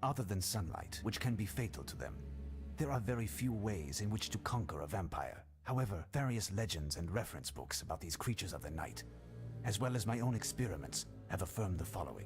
other than sunlight, which can be fatal to them. There are very few ways in which to conquer a vampire. However, various legends and reference books about these creatures of the night, as well as my own experiments, have affirmed the following.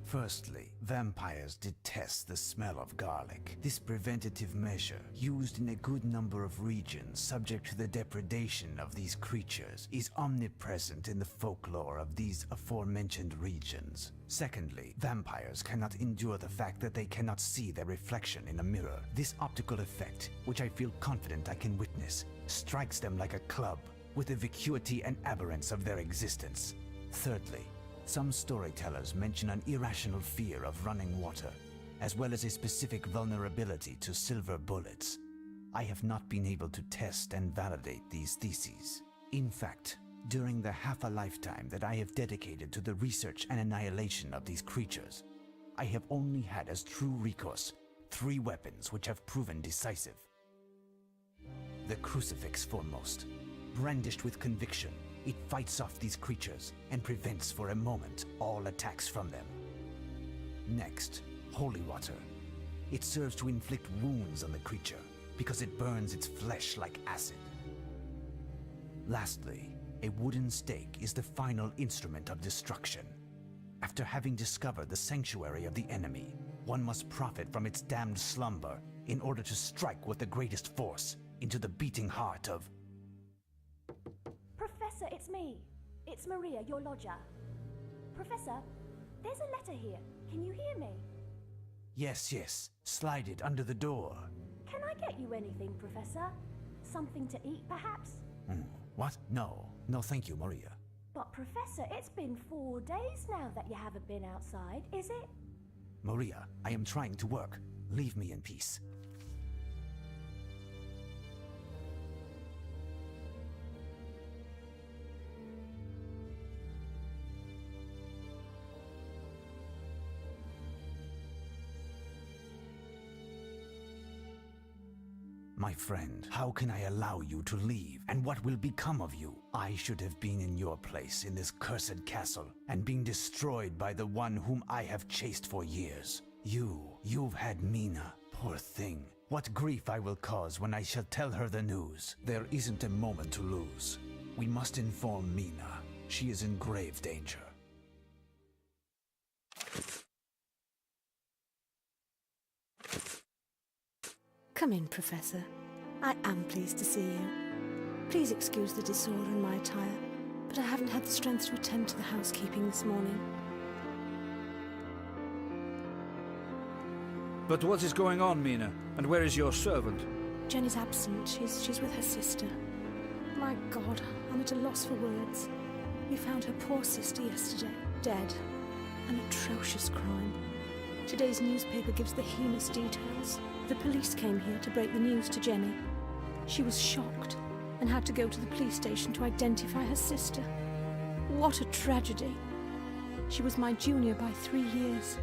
Firstly, vampires detest the smell of garlic. This preventative measure, used in a good number of regions subject to the depredation of these creatures, is omnipresent in the folklore of these aforementioned regions. Secondly, vampires cannot endure the fact that they cannot see their reflection in a mirror. This optical effect, which I feel confident I can witness, strikes them like a club, with the vacuity and aberrance of their existence. Thirdly, some storytellers mention an irrational fear of running water, as well as a specific vulnerability to silver bullets. I have not been able to test and validate these theses. In fact, during the half a lifetime that I have dedicated to the research and annihilation of these creatures, I have only had as true recourse 3 weapons which have proven decisive. The crucifix foremost. Brandished with conviction, it fights off these creatures and prevents for a moment all attacks from them. Next, holy water. It serves to inflict wounds on the creature because it burns its flesh like acid. Lastly, a wooden stake is the final instrument of destruction. After having discovered the sanctuary of the enemy, one must profit from its damned slumber in order to strike with the greatest force into the beating heart of... Professor, it's me. It's Maria, your lodger. Professor, there's a letter here. Can you hear me? Yes, yes. Slide it under the door. Can I get you anything, Professor? Something to eat, perhaps? What? No. No, thank you, Maria. But, Professor, it's been 4 days now that you haven't been outside, is it? Maria, I am trying to work. Leave me in peace. My friend, how can I allow you to leave? And what will become of you? I should have been in your place in this cursed castle and been destroyed by the one whom I have chased for years. You've had Mina. Poor thing. What grief I will cause when I shall tell her the news. There isn't a moment to lose. We must inform Mina. She is in grave danger. Come in, Professor. I am pleased to see you. Please excuse the disorder in my attire, but I haven't had the strength to attend to the housekeeping this morning. But what is going on, Mina? And where is your servant? Jenny's absent. She's with her sister. My God, I'm at a loss for words. We found her poor sister yesterday, dead. An atrocious crime. Today's newspaper gives the heinous details. The police came here to break the news to Jenny. She was shocked and had to go to the police station to identify her sister. What a tragedy. She was my junior by 3 years,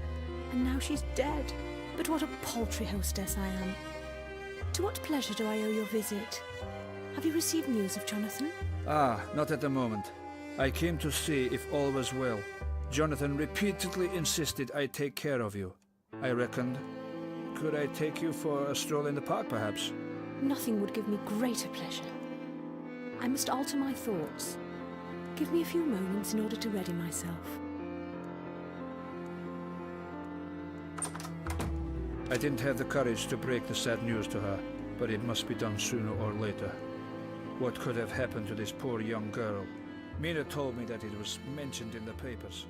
and now she's dead. But what a paltry hostess I am. To what pleasure do I owe your visit? Have you received news of Jonathan? Not at the moment. I came to see if all was well. Jonathan repeatedly insisted I take care of you. I reckoned, could I take you for a stroll in the park, perhaps? Nothing would give me greater pleasure. I must alter my thoughts. Give me a few moments in order to ready myself. I didn't have the courage to break the sad news to her, but it must be done sooner or later. What could have happened to this poor young girl? Mina told me that it was mentioned in the papers.